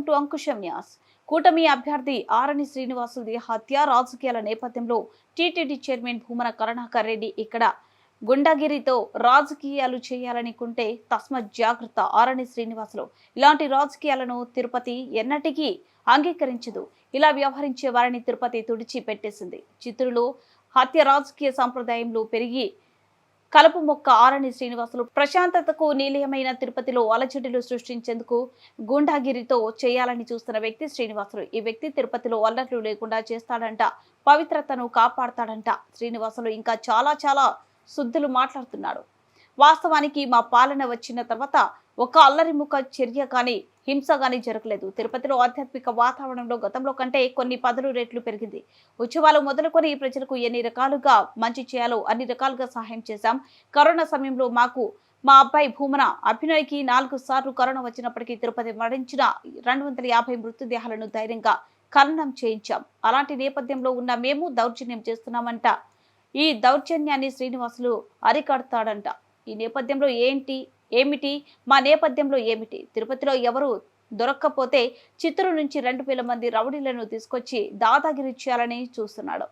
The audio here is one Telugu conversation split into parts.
టు అంకుశం న్యాస్. కూటమి అభ్యర్థి ఆరణి శ్రీనివాసులది హత్య రాజకీయాల నేపథ్యంలో టీటీడీ చైర్మన్ భూమన కరుణాకర్ రెడ్డి ఇక్కడ గుండాగిరితో రాజకీయాలు చేయాలనుకుంటే తస్మత్ జాగ్రత్త. ఆరణి శ్రీనివాసులు ఇలాంటి రాజకీయాలను తిరుపతి ఎన్నటికీ అంగీకరించదు. ఇలా వ్యవహరించే వారిని తిరుపతి తుడిచి పెట్టేసింది. చిత్తూరులో హత్య రాజకీయ సంప్రదాయంలో పెరిగి కలుపు మొక్క ఆరణి శ్రీనివాసులు ప్రశాంతతకు నిలయమైన తిరుపతిలో అలజడులు సృష్టించేందుకు గుండాగిరితో చేయాలని చూస్తున్న వ్యక్తి శ్రీనివాసులు. ఈ వ్యక్తి తిరుపతిలో అల్లర్లు లేకుండా చేస్తాడంట, పవిత్రతను కాపాడతాడంట. శ్రీనివాసులు ఇంకా చాలా శుద్ధులు మాట్లాడుతున్నాడు. వాస్తవానికి మా పాలన వచ్చిన తర్వాత ఒక అల్లరిముఖ చర్య కానీ హింస కానీ జరగలేదు. తిరుపతిలో ఆధ్యాత్మిక వాతావరణంలో గతంలో కంటే కొన్ని 10 రెట్లు పెరిగింది. ఉత్సవాలు మొదలుకొని ప్రజలకు ఎన్ని రకాలుగా మంచి చేయాలో అన్ని రకాలుగా సహాయం చేశాం. కరోనా సమయంలో మాకు మా అబ్బాయి భూమన అభినయ్కి 4 సార్లు కరోనా వచ్చినప్పటికీ తిరుపతి మరణించిన 250 మృతదేహాలను ధైర్యంగా ఖననం చేయించాం. అలాంటి నేపథ్యంలో ఉన్న మేము దౌర్జన్యం చేస్తున్నామంట. ఈ దౌర్జన్యాన్ని శ్రీనివాసులు అరికడతాడంట. ఈ నేపథ్యంలో ఏమిటి మా నేపథ్యంలో ఏమిటి? తిరుపతిలో ఎవరు దొరక్కపోతే చిత్తూరు నుంచి 2000 మంది రౌడీలను తీసుకొచ్చి దాదాగిరి చేయాలని చూస్తున్నాడు.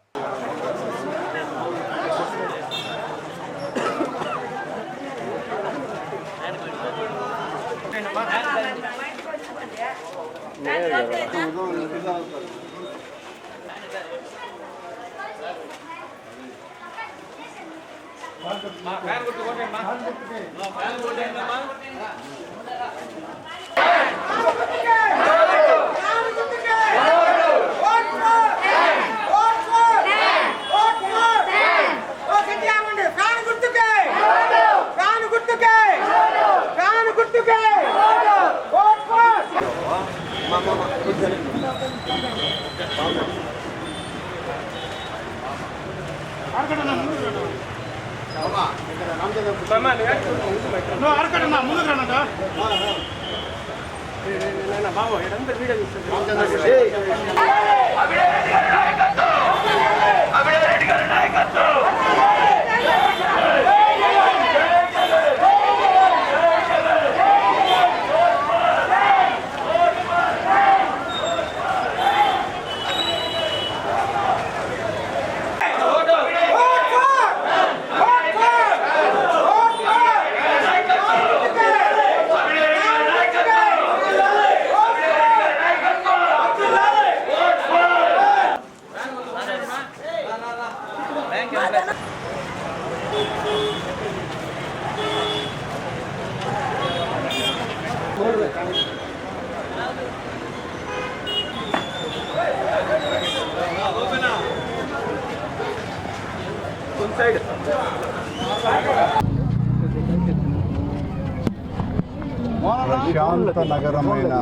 ప్రశాంత నగరమైన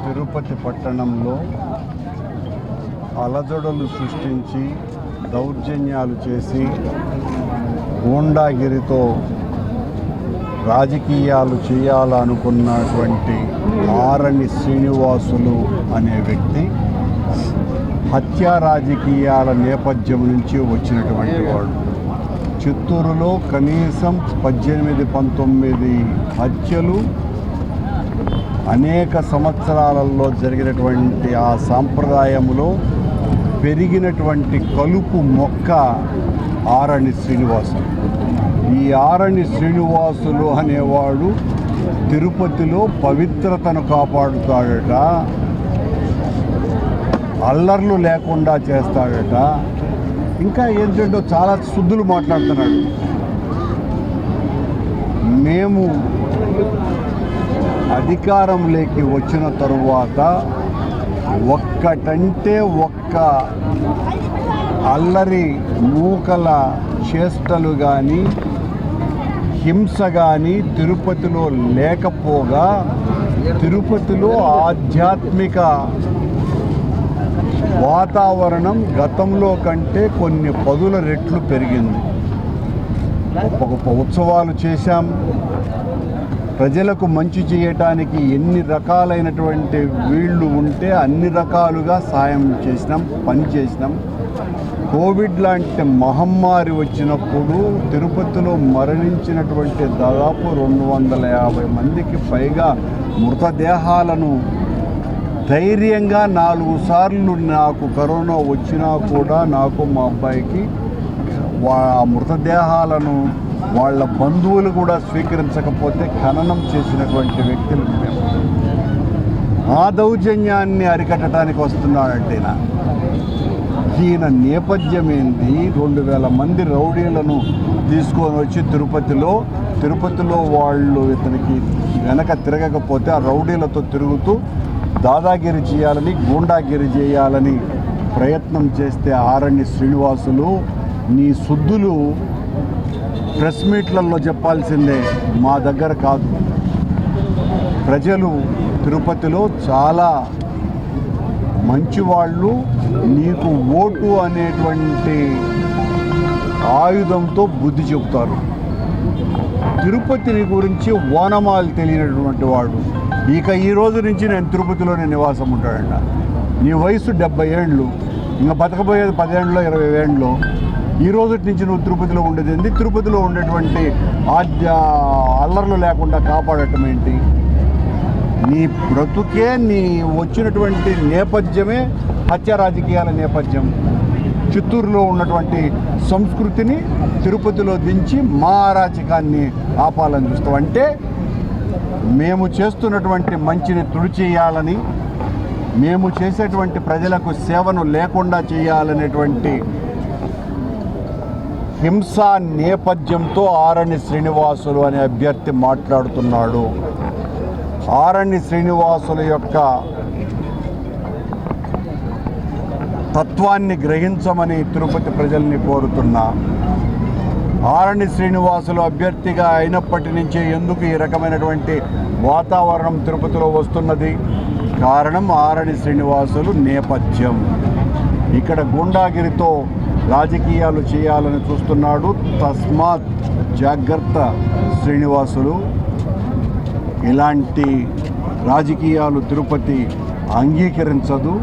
తిరుపతి పట్టణంలో అలజడులు సృష్టించి దౌర్జన్యాలు చేసి గూండాగిరితో రాజకీయాలు చేయాలనుకున్నటువంటి ఆరణి శ్రీనివాసులు అనే వ్యక్తి హత్యా రాజకీయాల నేపథ్యం నుంచి వచ్చినటువంటి వాడు. చిత్తూరులో కనీసం 18-19 హత్యలు అనేక సంవత్సరాలలో జరిగినటువంటి ఆ సాంప్రదాయంలో పెరిగినటువంటి కలుపు మొక్క ఆరణి శ్రీనివాసులు. ఈ ఆరణి శ్రీనివాసులు అనేవాడు తిరుపతిలో పవిత్రతను కాపాడుతాడట, అల్లర్లు లేకుండా చేస్తాడట, ఇంకా ఏంటంటో చాలా శుద్ధులు మాట్లాడుతున్నాడు. మేము అధికారంలోకి వచ్చిన తరువాత ఒక్కటంటే ఒక్క అల్లరి మూకల చేష్టలు కానీ హింస కానీ తిరుపతిలో లేకపోగా తిరుపతిలో ఆధ్యాత్మిక వాతావరణం గతంలో కంటే కొన్ని 10 రెట్లు పెరిగింది. గొప్ప ఉత్సవాలు చేశాం. ప్రజలకు మంచి చేయటానికి ఎన్ని రకాలైనటువంటి వీళ్ళు ఉంటే అన్ని రకాలుగా సాయం చేసినాం, పని చేసినాం. కోవిడ్ లాంటి మహమ్మారి వచ్చినప్పుడు తిరుపతిలో మరణించినటువంటి దాదాపు 250 మందికి పైగా మృతదేహాలను ధైర్యంగా 4 సార్లు నాకు కరోనా వచ్చినా కూడా నాకు మా అబ్బాయికి మృతదేహాలను వాళ్ళ బంధువులు కూడా స్వీకరించకపోతే ఖననం చేసినటువంటి వ్యక్తులు మేము. ఆ దౌర్జన్యాన్ని అరికట్టడానికి వస్తున్నాడంటే ఈయన నేపథ్యం ఏంది? 2000 మంది రౌడీలను తీసుకొని వచ్చి తిరుపతిలో వాళ్ళు ఇతనికి వెనక తిరగకపోతే ఆ రౌడీలతో తిరుగుతూ దాదాగిరి చేయాలని, గూండాగిరి చేయాలని ప్రయత్నం చేస్తే ఆరణ్య శ్రీనివాసులు నీ సుద్దులు ప్రెస్ మీట్లలో చెప్పాల్సిందే, మా దగ్గర కాదు. ప్రజలు తిరుపతిలో చాలా మంచివాళ్ళు. నీకు ఓటు అనేటువంటి ఆయుధంతో బుద్ధి చెబుతారు. తిరుపతిని గురించి ఓనమాలు తెలియనటువంటి వాడు ఇక ఈ రోజు నుంచి నేను తిరుపతిలోనే నివాసం ఉంటాడంట. నీ వయసు 70 ఏండ్లు, ఇంకా బతకబోయేది 10 ఏండ్లో 20 ఏండ్లో. ఈ రోజు నుంచి నువ్వు తిరుపతిలో ఉండేది ఏంటి? తిరుపతిలో ఉండేటువంటి అల్లర్లు లేకుండా కాపాడటం ఏంటి? నీ బ్రతుకే, నీ వచ్చినటువంటి నేపథ్యమే హత్య రాజకీయాల నేపథ్యం. చిత్తూరులో ఉన్నటువంటి సంస్కృతిని తిరుపతిలో దించి మా అరాచకాన్ని ఆపాలని చూస్తాం. అంటే మేము చేస్తున్నటువంటి మంచిని తుడిచేయాలని, మేము చేసేటువంటి ప్రజలకు సేవను లేకుండా చేయాలనేటువంటి హింసా నేపథ్యంతో ఆరణ్య శ్రీనివాసులు అనే అభ్యర్థి మాట్లాడుతున్నాడు. ఆరణ్య శ్రీనివాసుల యొక్క తత్వాన్ని గ్రహించమని తిరుపతి ప్రజల్ని కోరుతున్నా. ఆరణ్య శ్రీనివాసులు అభ్యర్థిగా అయినప్పటి నుంచే ఎందుకు ఈ రకమైనటువంటి వాతావరణం తిరుపతిలో వస్తున్నది? కారణం ఆరణ్య శ్రీనివాసులు నేపథ్యం. ఇక్కడ గూండాగిరితో రాజకీయాలు చేయాలని చూస్తున్నాడు. తస్మాత్ జాగ్రత్త శ్రీనివాసులు. ఇలాంటి రాజకీయాలు తిరుపతి అంగీకరించదు.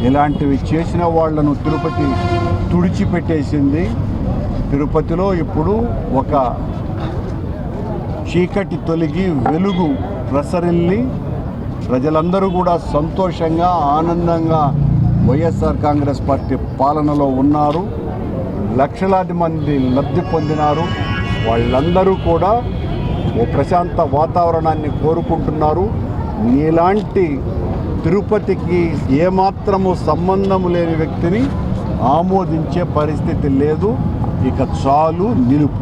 ఇలాంటివి చేసిన వాళ్లను తిరుపతి తుడిచిపెట్టేసింది. తిరుపతిలో ఇప్పుడు ఒక చీకటి తొలగి వెలుగు ప్రసరిల్లి ప్రజలందరూ కూడా సంతోషంగా, ఆనందంగా వైఎస్ఆర్ కాంగ్రెస్ పార్టీ పాలనలో ఉన్నారు. లక్షలాది మంది లబ్ధి పొందినారు. వాళ్ళందరూ కూడా ఓ ప్రశాంత వాతావరణాన్ని కోరుకుంటున్నారు. నీలాంటి తిరుపతికి ఏమాత్రము సంబంధం లేని వ్యక్తిని ఆమోదించే పరిస్థితి లేదు. ఇక చాలు, నిలుపు.